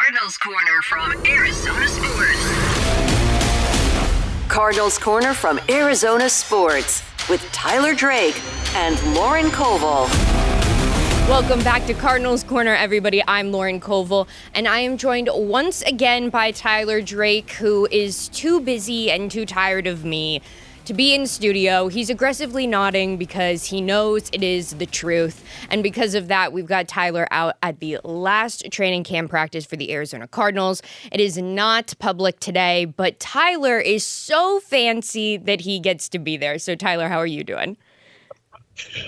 Cardinals Corner from Arizona Sports. Cardinals Corner from Arizona Sports with Tyler Drake and Lauren Koval. Welcome back to Cardinals Corner, everybody. I'm Lauren Koval, and I am joined once again by Tyler Drake, who is too busy and too tired of me to be in studio. He's aggressively nodding because he knows it is the truth. And because of that, we've got Tyler out at the last training camp practice for the Arizona Cardinals. It is not public today, but Tyler is so fancy that he gets to be there. So Tyler, how are you doing?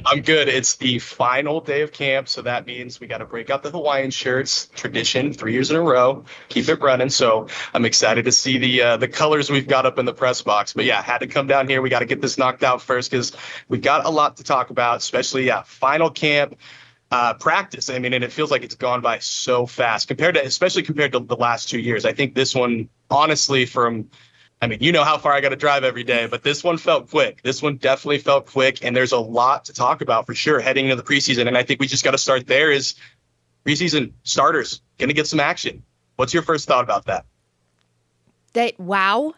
I'm good. It's the final day of camp, so that means we got to break out the Hawaiian shirts. Tradition, 3 years in a row. Keep it running. So I'm excited to see the colors we've got up in the press box. But yeah, had to come down here. We got to get this knocked out first because we've got a lot to talk about, especially final camp practice. I mean, and it feels like it's gone by so fast especially compared to the last 2 years. I think this one, honestly, you know how far I got to drive every day, but this one felt quick. This one definitely felt quick, and there's a lot to talk about for sure heading into the preseason. And I think we just got to start there is preseason starters going to get some action. What's your first thought about that? Wow,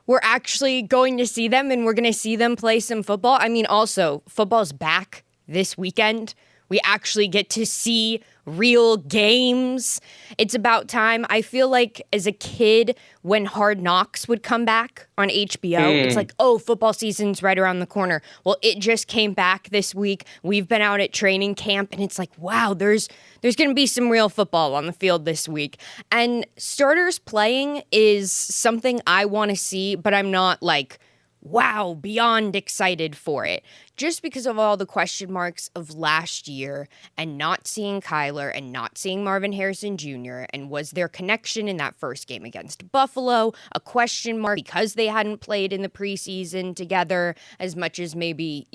we're actually going to see them, and we're going to see them play some football. I mean, also, football's back this weekend. We actually get to see real games. It's about time. I feel like as a kid, when Hard Knocks would come back on HBO, it's like, oh, football season's right around the corner. Well, it just came back this week. We've been out at training camp, and it's like, wow, there's going to be some real football on the field this week. And starters playing is something I want to see, but I'm not like, wow, beyond excited for it. Just because of all the question marks of last year and not seeing Kyler and not seeing Marvin Harrison Jr. and was their connection in that first game against Buffalo a question mark because they hadn't played in the preseason together as much as maybe,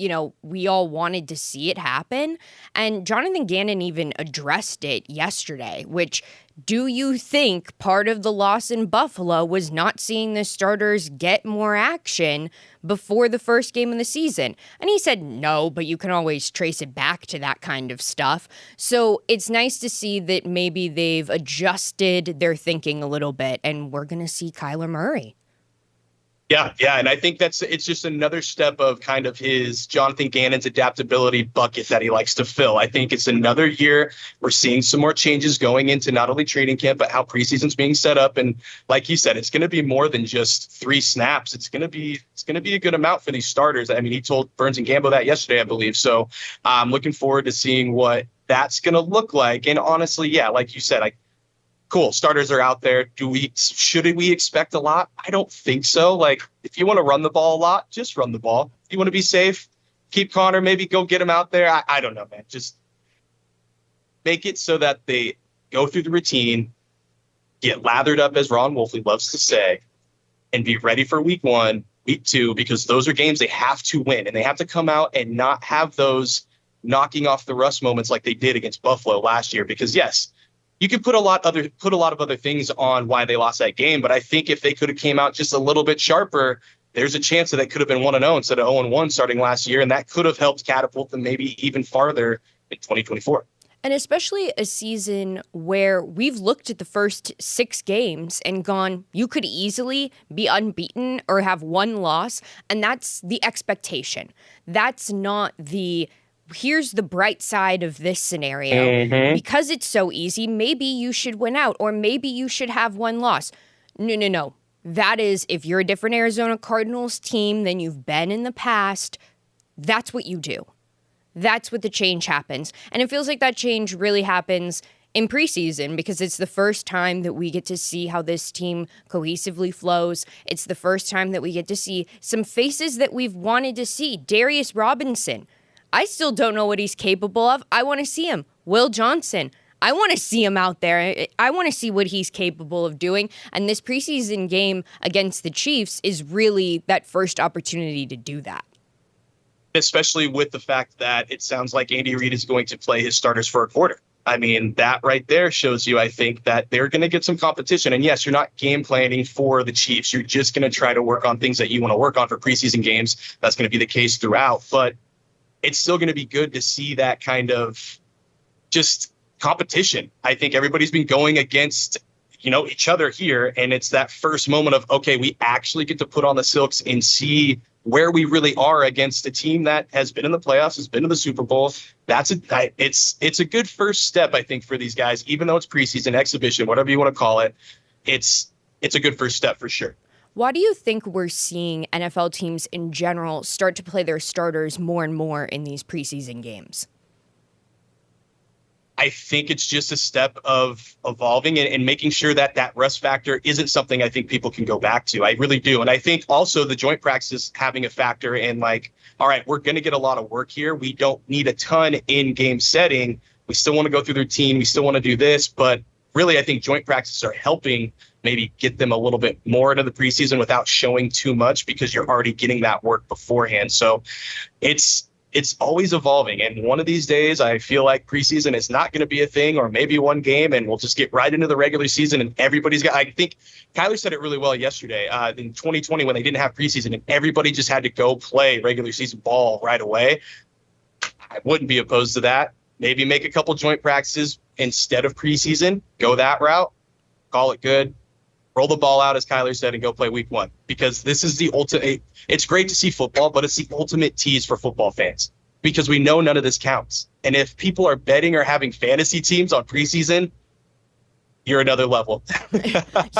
we all wanted to see it happen. And Jonathan Gannon even addressed it yesterday, which do you think part of the loss in Buffalo was not seeing the starters get more action before the first game of the season? And he said no, but you can always trace it back to that kind of stuff. So it's nice to see that maybe they've adjusted their thinking a little bit, and we're going to see Kyler Murray. Yeah, and I think it's just another step of kind of his Jonathan Gannon's adaptability bucket that he likes to fill. I think it's another year we're seeing some more changes going into not only training camp, but how preseason's being set up. And like he said, it's going to be more than just 3 snaps. It's going to be a good amount for these starters. I mean, he told Burns and Gambo that yesterday, I believe. So I'm looking forward to seeing what that's going to look like. And honestly, yeah, like you said, cool, starters are out there. Should we expect a lot? I don't think so. Like, if you want to run the ball a lot, just run the ball. If you want to be safe, keep Connor, maybe go get him out there. I don't know, man. Just make it so that they go through the routine, get lathered up, as Ron Wolfley loves to say, and be ready for week 1, week 2, because those are games they have to win, and they have to come out and not have those knocking off the rust moments like they did against Buffalo last year. Because yes, you could put a lot of other things on why they lost that game, but I think if they could have came out just a little bit sharper, there's a chance that they could have been 1-0 instead of 0-1 starting last year, and that could have helped catapult them maybe even farther in 2024. And especially a season where we've looked at the first 6 games and gone, you could easily be unbeaten or have 1 loss, and that's the expectation. That's not here's the bright side of this scenario. Because it's so easy, maybe you should win out, or maybe you should have 1 loss. No. That is, if you're a different Arizona Cardinals team than you've been in the past, that's what you do. That's what the change happens. And it feels like that change really happens in preseason because it's the first time that we get to see how this team cohesively flows. It's the first time that we get to see some faces that we've wanted to see. Darius Robinson, I still don't know what he's capable of. I want to see him. Will Johnson, I want to see him out there. I want to see what he's capable of doing. And this preseason game against the Chiefs is really that first opportunity to do that. Especially with the fact that it sounds like Andy Reid is going to play his starters for a quarter. I mean, that right there shows you, I think, that they're going to get some competition. And yes, you're not game planning for the Chiefs. You're just going to try to work on things that you want to work on for preseason games. That's going to be the case throughout. But it's still going to be good to see that kind of just competition. I think everybody's been going against each other here. And it's that first moment of, okay, we actually get to put on the silks and see where we really are against a team that has been in the playoffs, has been to the Super Bowl. It's a good first step, I think, for these guys, even though it's preseason, exhibition, whatever you want to call it. It's a good first step for sure. Why do you think we're seeing NFL teams in general start to play their starters more and more in these preseason games? I think it's just a step of evolving and making sure that rust factor isn't something I think people can go back to. I really do. And I think also the joint practice having a factor in like, all right, we're going to get a lot of work here. We don't need a ton in game setting. We still want to go through the routine. We still want to do this. But really, I think joint practices are helping maybe get them a little bit more into the preseason without showing too much because you're already getting that work beforehand. So it's always evolving. And one of these days, I feel like preseason is not going to be a thing, or maybe one game, and we'll just get right into the regular season. And everybody's got, I think Kyler said it really well yesterday in 2020 when they didn't have preseason and everybody just had to go play regular season ball right away. I wouldn't be opposed to that. Maybe make a couple joint practices instead of preseason, go that route, call it good. Roll the ball out, as Kyler said, and go play week one. Because this is the ultimate. It's great to see football, but it's the ultimate tease for football fans. Because we know none of this counts. And if people are betting or having fantasy teams on preseason, you're another level.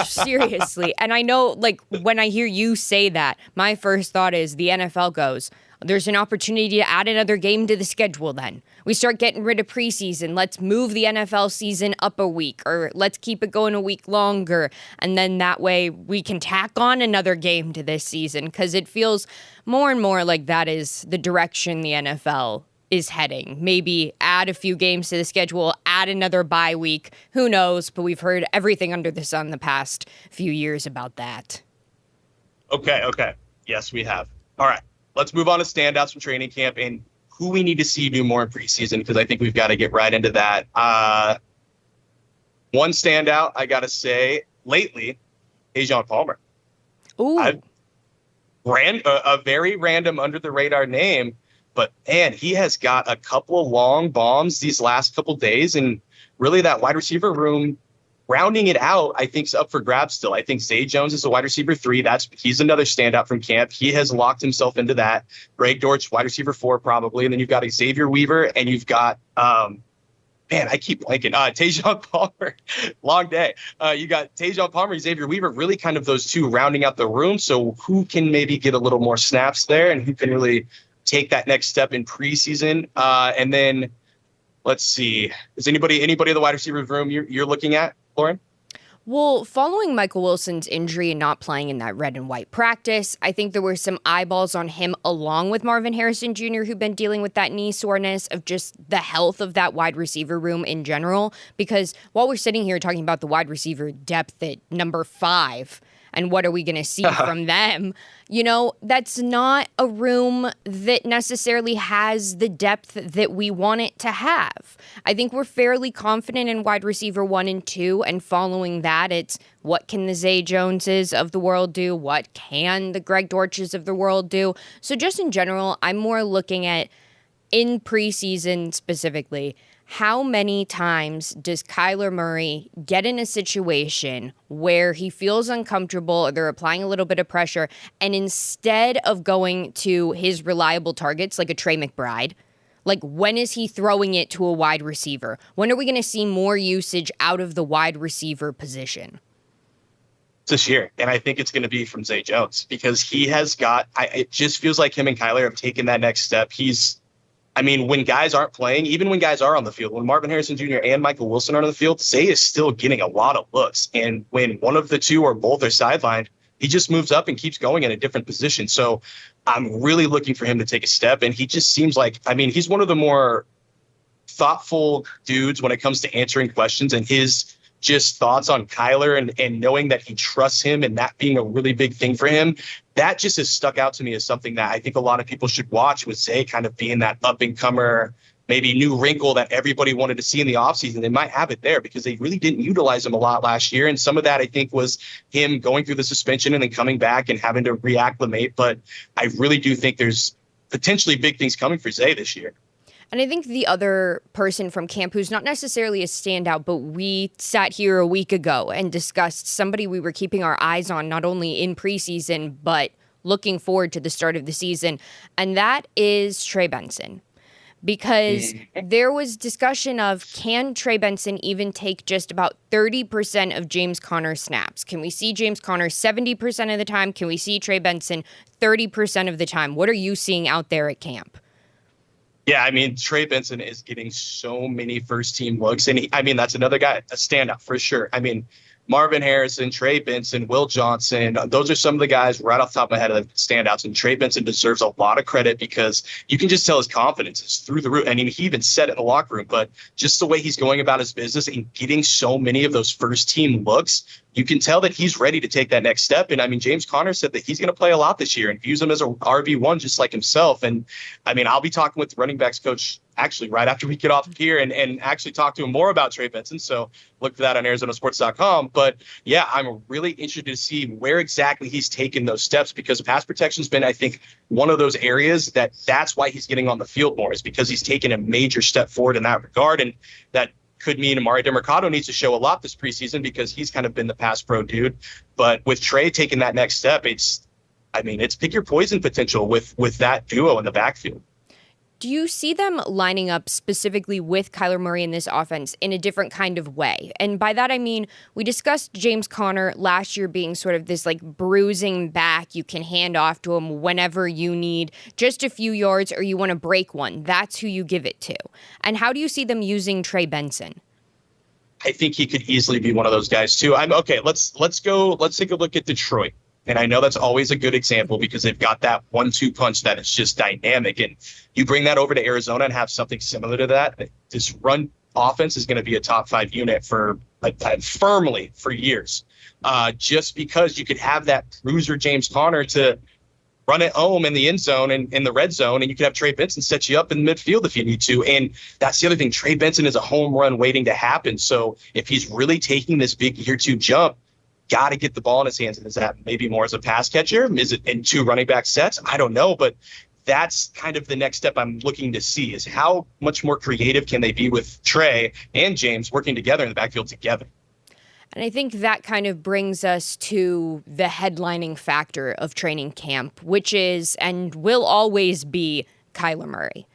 Seriously. And I know, like, when I hear you say that, my first thought is the NFL goes, there's an opportunity to add another game to the schedule then. We start getting rid of preseason. Let's move the NFL season up a week, or let's keep it going a week longer. And then that way we can tack on another game to this season, because it feels more and more like that is the direction the NFL is heading. Maybe add a few games to the schedule, add another bye week. Who knows? But we've heard everything under the sun the past few years about that. Okay. Yes, we have. All right. Let's move on to standouts from training camp and who we need to see do more in preseason, because I think we've got to get right into that. One standout, I got to say, lately, Tajon Palmer. Ooh. A very random under-the-radar name, but, man, he has got a couple of long bombs these last couple days, and really that wide receiver room, rounding it out, I think, is up for grabs still. I think Zay Jones is a wide receiver 3. He's another standout from camp. He has locked himself into that. Greg Dortch, wide receiver 4, probably. And then you've got Xavier Weaver, and you've got, I keep blanking. Tajon Palmer. Long day. You got Tajon Palmer, Xavier Weaver, really kind of those two rounding out the room. So who can maybe get a little more snaps there, and who can really take that next step in preseason? And then let's see. Is anybody in the wide receiver room you're looking at, Lauren? Well, following Michael Wilson's injury and not playing in that red and white practice, I think there were some eyeballs on him along with Marvin Harrison Jr., who've been dealing with that knee soreness, of just the health of that wide receiver room in general. Because while we're sitting here talking about the wide receiver depth at number 5, and what are we going to see from them? That's not a room that necessarily has the depth that we want it to have. I think we're fairly confident in wide receiver 1 and 2, and following that, it's what can the Zay Joneses of the world do? What can the Greg Dortches of the world do? So just in general, I'm more looking at, in preseason specifically, how many times does Kyler Murray get in a situation where he feels uncomfortable, or they're applying a little bit of pressure, and instead of going to his reliable targets like a Trey McBride, like when is he throwing it to a wide receiver? When are we going to see more usage out of the wide receiver position? This year, and I think it's going to be from Zay Jones, because he has got, it just feels like him and Kyler have taken that next step. When guys aren't playing, even when guys are on the field, when Marvin Harrison Jr. and Michael Wilson are on the field, Zay is still getting a lot of looks. And when one of the two or both are sidelined, he just moves up and keeps going in a different position. So I'm really looking for him to take a step. And he just seems like, he's one of the more thoughtful dudes when it comes to answering questions, and his just thoughts on Kyler and knowing that he trusts him, and that being a really big thing for him. That just has stuck out to me as something that I think a lot of people should watch, with Zay kind of being that up-and-comer, maybe new wrinkle that everybody wanted to see in the offseason. They might have it there because they really didn't utilize him a lot last year. And some of that, I think, was him going through the suspension and then coming back and having to reacclimate. But I really do think there's potentially big things coming for Zay this year. And I think the other person from camp who's not necessarily a standout, but we sat here a week ago and discussed somebody we were keeping our eyes on, not only in preseason, but looking forward to the start of the season, and that is Trey Benson. Because there was discussion of, can Trey Benson even take just about 30% of James Conner snaps? Can we see James Conner 70% of the time? Can we see Trey Benson 30% of the time? What are you seeing out there at camp? Yeah, I mean, Trey Benson is getting so many first-team looks. And, that's another guy, a standout for sure. I mean, Marvin Harrison, Trey Benson, Will Johnson, those are some of the guys right off the top of my head that standouts. And Trey Benson deserves a lot of credit because you can just tell his confidence is through the roof. I mean, he even said it in the locker room, but just the way he's going about his business and getting so many of those first-team looks, you can tell that he's ready to take that next step. And, I mean, James Conner said that he's going to play a lot this year and views him as a RB1 just like himself. And, I mean, I'll be talking with the running backs coach actually right after we get off of here and actually talk to him more about Trey Benson. So look for that on ArizonaSports.com. But, yeah, I'm really interested to see where exactly he's taken those steps because pass protection's been, I think, one of those areas that's why he's getting on the field more is because he's taken a major step forward in that regard. And that could mean Amari DeMercado needs to show a lot this preseason because he's kind of been the pass pro dude. But with Trey taking that next step, it's pick your poison potential with that duo in the backfield. Do you see them lining up specifically with Kyler Murray in this offense in a different kind of way? And by that, I mean, we discussed James Conner last year being sort of this like bruising back. You can hand off to him whenever you need just a few yards or you want to break one. That's who you give it to. And how do you see them using Trey Benson? I think he could easily be one of those guys too. Let's take a look at Detroit. And I know that's always a good example because they've got that 1-2 punch that is just dynamic. And you bring that over to Arizona and have something similar to that. This run offense is going to be a top 5 unit firmly for years. Just because you could have that cruiser James Conner to run it home in the end zone and in the red zone, and you could have Trey Benson set you up in midfield if you need to. And that's the other thing. Trey Benson is a home run waiting to happen. So if he's really taking this big year 2 jump, got to get the ball in his hands. And is that maybe more as a pass catcher? Is it in 2 running back sets? I don't know, but that's kind of the next step I'm looking to see is how much more creative can they be with Trey and James working together in the backfield together. And I think that kind of brings us to the headlining factor of training camp, which is and will always be Kyler Murray.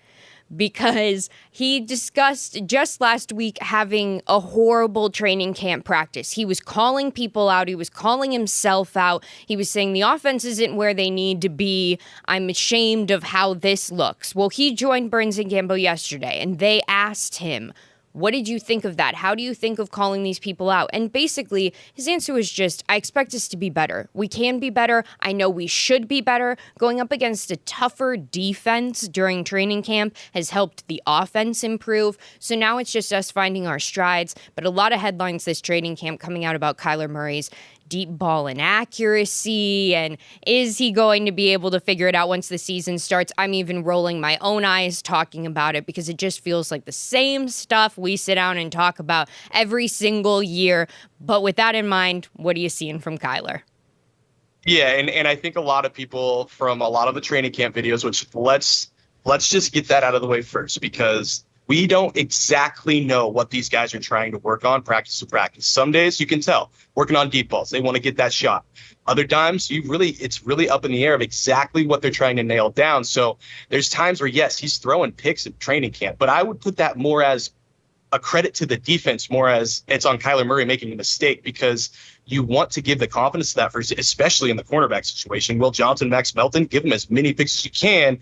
Because he discussed just last week having a horrible training camp practice. He was calling people out. He was calling himself out. He was saying the offense isn't where they need to be. I'm ashamed of how this looks. Well, he joined Burns and Gambo yesterday, and they asked him, what did you think of that? How do you think of calling these people out? And basically, his answer was just, I expect us to be better. We can be better. I know we should be better. Going up against a tougher defense during training camp has helped the offense improve. So now it's just us finding our strides. But a lot of headlines this training camp coming out about Kyler Murray's deep ball inaccuracy, and is he going to be able to figure it out once the season starts? I'm even rolling my own eyes talking about it because it just feels like the same stuff we sit down and talk about every single year. But with that in mind, what are you seeing from Kyler? Yeah, and I think a lot of people from a lot of the training camp videos, which let's just get that out of the way first because we don't exactly know what these guys are trying to work on practice to practice. Some days you can tell working on deep balls. They want to get that shot. Other times it's really up in the air of exactly what they're trying to nail down. So there's times where, yes, he's throwing picks at training camp, but I would put that more as a credit to the defense, more as it's on Kyler Murray making a mistake because you want to give the confidence to that first, especially in the cornerback situation. Will Johnson, Max Melton, give them as many picks as you can.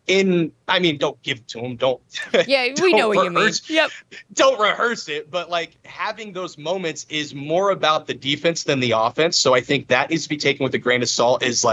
Don't give it to him. Don't. Yeah, we know what you mean. Yep. Don't rehearse it. But having those moments is more about the defense than the offense. So I think that needs to be taken with a grain of salt is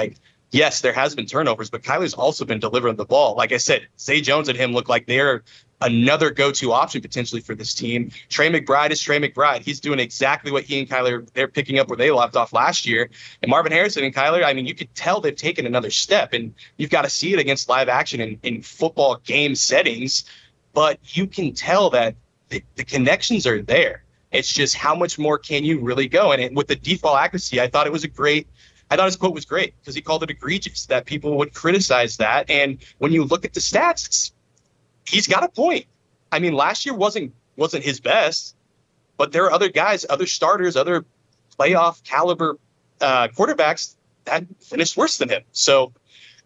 yes, there has been turnovers, but Kyler's also been delivering the ball. Like I said, Zay Jones and him look like they're another go-to option potentially for this team. Trey McBride is Trey McBride. He's doing exactly what he and Kyler, they're picking up where they left off last year. And Marvin Harrison and Kyler, you could tell they've taken another step, and you've got to see it against live action in football game settings, but you can tell that the connections are there. It's just how much more can you really go? And with the deep ball accuracy, I thought his quote was great because he called it egregious that people would criticize that. And when you look at the stats, he's got a point. I mean, last year wasn't his best, but there are other guys, other starters, other playoff caliber quarterbacks that finished worse than him. So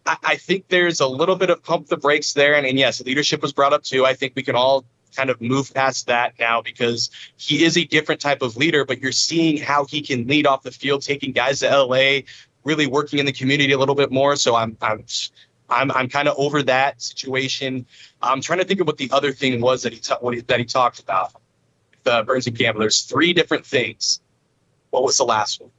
I think there's a little bit of pump the brakes there. And yes, leadership was brought up too. I think we can all kind of move past that now because he is a different type of leader, but you're seeing how he can lead off the field, taking guys to LA, really working in the community a little bit more. So I'm kind of over that situation. I'm trying to think of what the other thing was that he talked about. Burns and Campbell. There's 3 different things. What was the last one?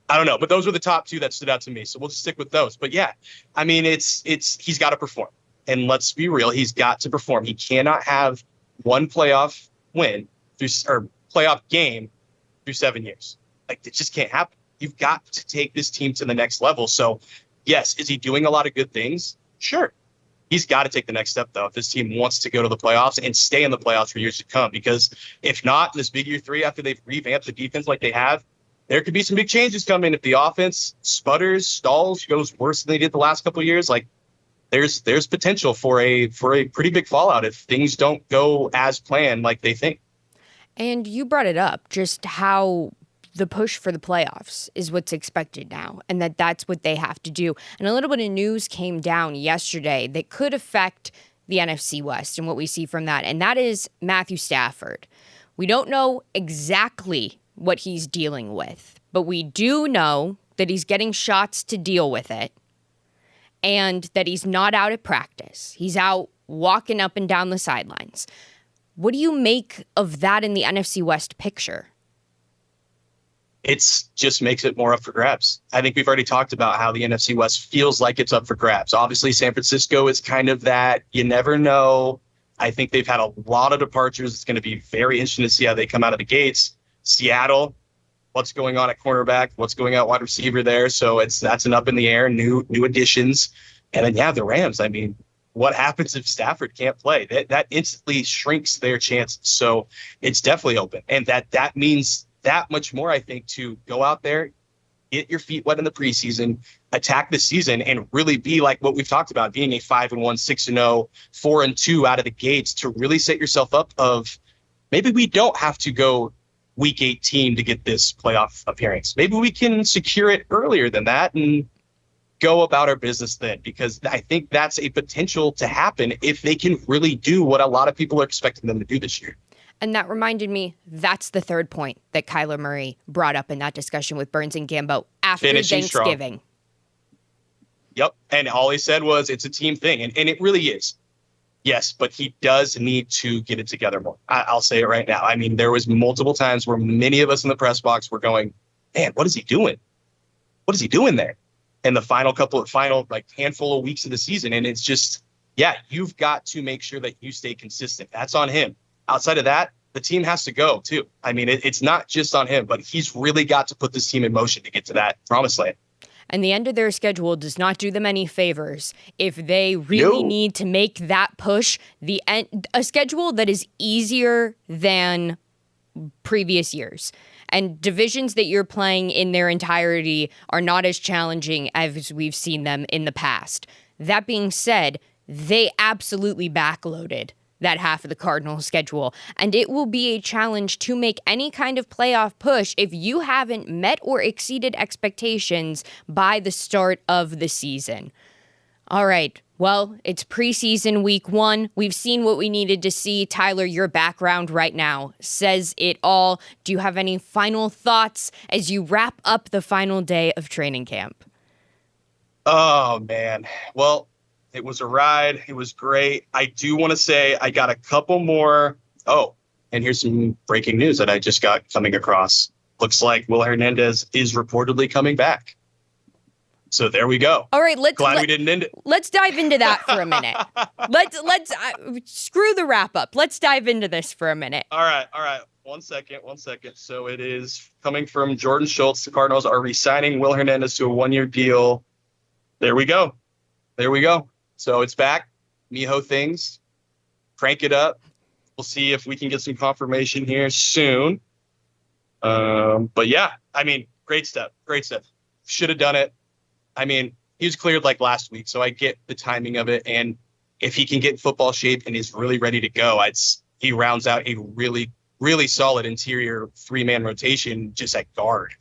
I don't know, but those were the top 2 that stood out to me. So we'll just stick with those. But yeah, I mean, he's got to perform. And let's be real, he's got to perform. He cannot have one playoff win or playoff game through 7 years. Like, it just can't happen. You've got to take this team to the next level. So yes, is he doing a lot of good things? Sure. He's got to take the next step, though, if this team wants to go to the playoffs and stay in the playoffs for years to come. Because if not, in this big year 3, after they've revamped the defense like they have, there could be some big changes coming. If the offense sputters, stalls, goes worse than they did the last couple of years, like there's potential for a pretty big fallout if things don't go as planned like they think. And you brought it up, just how the push for the playoffs is what's expected now, and that's what they have to do. And a little bit of news came down yesterday that could affect the NFC West and what we see from that, and that is Matthew Stafford. We don't know exactly what he's dealing with, but we do know that he's getting shots to deal with it and that he's not out at practice. He's out walking up and down the sidelines. What do you make of that in the NFC West picture? It just makes it more up for grabs. I think we've already talked about how the NFC West feels like it's up for grabs. Obviously, San Francisco is kind of that. You never know. I think they've had a lot of departures. It's going to be very interesting to see how they come out of the gates. Seattle, what's going on at cornerback? What's going on at wide receiver there? So that's an up in the air, new additions. And then, yeah, the Rams. I mean, what happens if Stafford can't play? That instantly shrinks their chances. So it's definitely open. And that means that much more, I think, to go out there, get your feet wet in the preseason, attack the season, and really be like what we've talked about, being a 5-1, 6-0, 4-2 out of the gates to really set yourself up of maybe we don't have to go week 18 to get this playoff appearance. Maybe we can secure it earlier than that and go about our business then, because I think that's a potential to happen if they can really do what a lot of people are expecting them to do this year. And that reminded me, that's the third point that Kyler Murray brought up in that discussion with Burns and Gambo after Finishing Thanksgiving. Strong. Yep. And all he said was it's a team thing. And it really is. Yes, but he does need to get it together more. I'll say it right now. I mean, there was multiple times where many of us in the press box were going, man, what is he doing? What is he doing there? In the final handful of weeks of the season. And it's just, yeah, you've got to make sure that you stay consistent. That's on him. Outside of that, the team has to go too. I mean, it's not just on him, but he's really got to put this team in motion to get to that promised land. And the end of their schedule does not do them any favors if they really need to make that push. A schedule that is easier than previous years. And divisions that you're playing in their entirety are not as challenging as we've seen them in the past. That being said, they absolutely backloaded that half of the Cardinals schedule. And it will be a challenge to make any kind of playoff push if you haven't met or exceeded expectations by the start of the season. All right. Well, it's preseason week 1. We've seen what we needed to see. Tyler, your background right now says it all. Do you have any final thoughts as you wrap up the final day of training camp? Oh, man. Well, it was a ride. It was great. I do want to say I got a couple more. Oh, and here's some breaking news that I just got coming across. Looks like Will Hernandez is reportedly coming back. So there we go. All right, we didn't end it. Let's dive into that for a minute. Let's screw the wrap up. Let's dive into this for a minute. All right. One second. So it is coming from Jordan Schultz. The Cardinals are re-signing Will Hernandez to a 1-year deal. There we go. So it's back. Miho things. Crank it up. We'll see if we can get some confirmation here soon. But yeah, I mean, great step. Should have done it. I mean, he was cleared like last week, so I get the timing of it. And if he can get in football shape and is really ready to go, he rounds out a really, really solid interior 3-man rotation just at guard.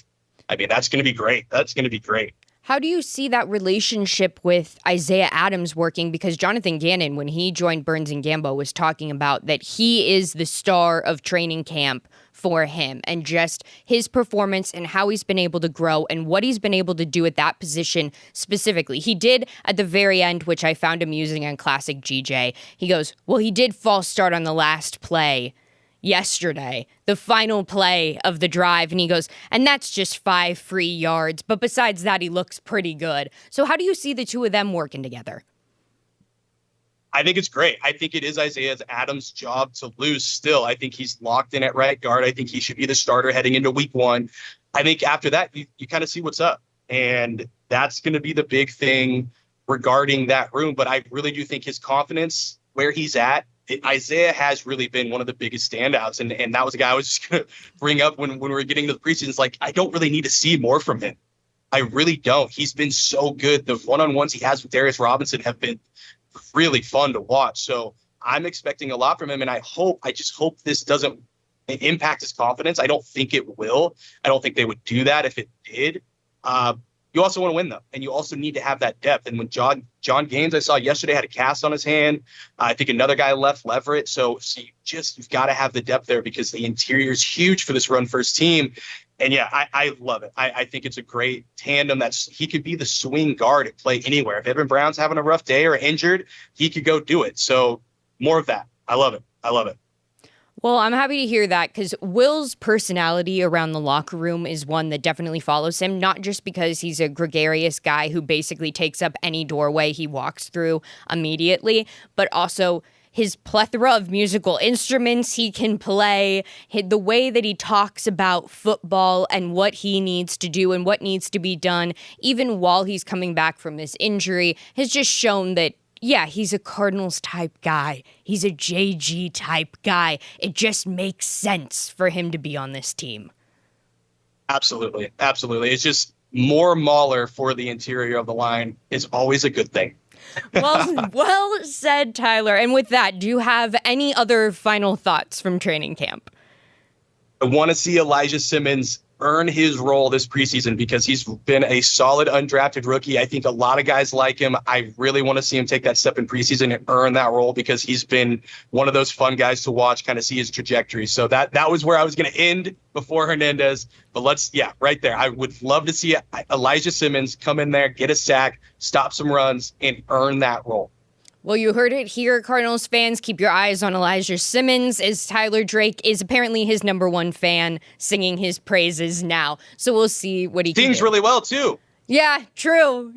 I mean, that's going to be great. That's going to be great. How do you see that relationship with Isaiah Adams working? Because Jonathan Gannon, when he joined Burns and Gambo, was talking about that he is the star of training camp for him, and just his performance and how he's been able to grow and what he's been able to do at that position specifically. He did at the very end, which I found amusing on Classic GJ. He goes, well, he did false start on the last play yesterday, the final play of the drive, and he goes, and that's just 5 free yards, but besides that, he looks pretty good. So how do you see the two of them working together? I think it's great. I think it is Isaiah Adams' job to lose still. I think he's locked in at right guard. I think he should be the starter heading into week 1. I think after that, you kind of see what's up, and that's going to be the big thing regarding that room. But I really do think his confidence where he's at, Isaiah has really been one of the biggest standouts. And that was a guy I was just going to bring up when we were getting to the preseason. It's like, I don't really need to see more from him. I really don't. He's been so good. The one-on-ones he has with Darius Robinson have been really fun to watch. So I'm expecting a lot from him. And I just hope this doesn't impact his confidence. I don't think it will. I don't think they would do that if it did. You also want to win, though, and you also need to have that depth. And when John Gaines, I saw yesterday, had a cast on his hand. I think another guy left, Leverett. So you've got to have the depth there because the interior is huge for this run-first team. And, yeah, I love it. I think it's a great tandem. He could be the swing guard and play anywhere. If Evan Brown's having a rough day or injured, he could go do it. So more of that. I love it. I love it. Well, I'm happy to hear that because Will's personality around the locker room is one that definitely follows him, not just because he's a gregarious guy who basically takes up any doorway he walks through immediately, but also his plethora of musical instruments he can play, the way that he talks about football and what he needs to do and what needs to be done, even while he's coming back from this injury, has just shown that yeah, he's a Cardinals type guy. He's a JG type guy. It just makes sense for him to be on this team. Absolutely. Absolutely. It's just more Mauler for the interior of the line is always a good thing. Well said, Tyler. And with that, do you have any other final thoughts from training camp? I want to see Elijah Simmons earn his role this preseason because he's been a solid undrafted rookie. I think a lot of guys like him. I really want to see him take that step in preseason and earn that role because he's been one of those fun guys to watch, kind of see his trajectory. So that was where I was going to end before Hernandez. But right there. I would love to see Elijah Simmons come in there, get a sack, stop some runs, and earn that role. Well, you heard it here, Cardinals fans. Keep your eyes on Elijah Simmons, as Tyler Drake is apparently his number one fan, singing his praises now. So we'll see what he sings can do. Really well, too. Yeah, true.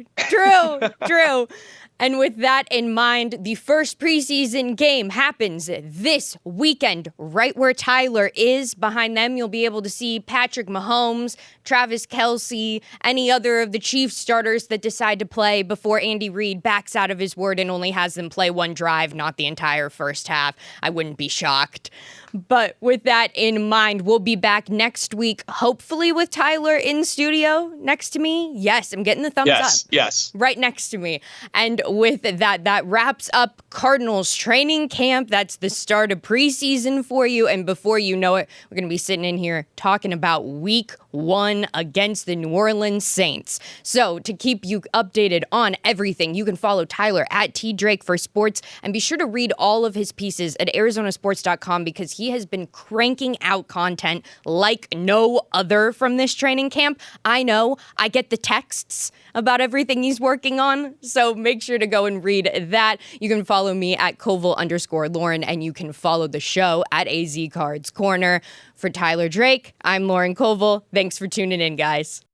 And with that in mind, the first preseason game happens this weekend, right where Tyler is. Behind them, you'll be able to see Patrick Mahomes, Travis Kelce, any other of the Chiefs starters that decide to play before Andy Reid backs out of his word and only has them play one drive, not the entire first half. I wouldn't be shocked. But with that in mind, we'll be back next week, hopefully with Tyler in studio next to me. Yes, I'm getting the thumbs up. Yes. Right next to me. And with that wraps up Cardinals training camp. That's the start of preseason for you. And before you know it, we're going to be sitting in here talking about week 1 against the New Orleans Saints. So to keep you updated on everything, you can follow Tyler at TDrake for sports and be sure to read all of his pieces at arizonasports.com because he has been cranking out content like no other from this training camp. I know I get the texts about everything he's working on, so make sure to go and read that. You can follow me at Koval_Lauren, and you can follow the show at AZ Cards Corner. For Tyler Drake, I'm Lauren Koval. Thanks for tuning in, guys.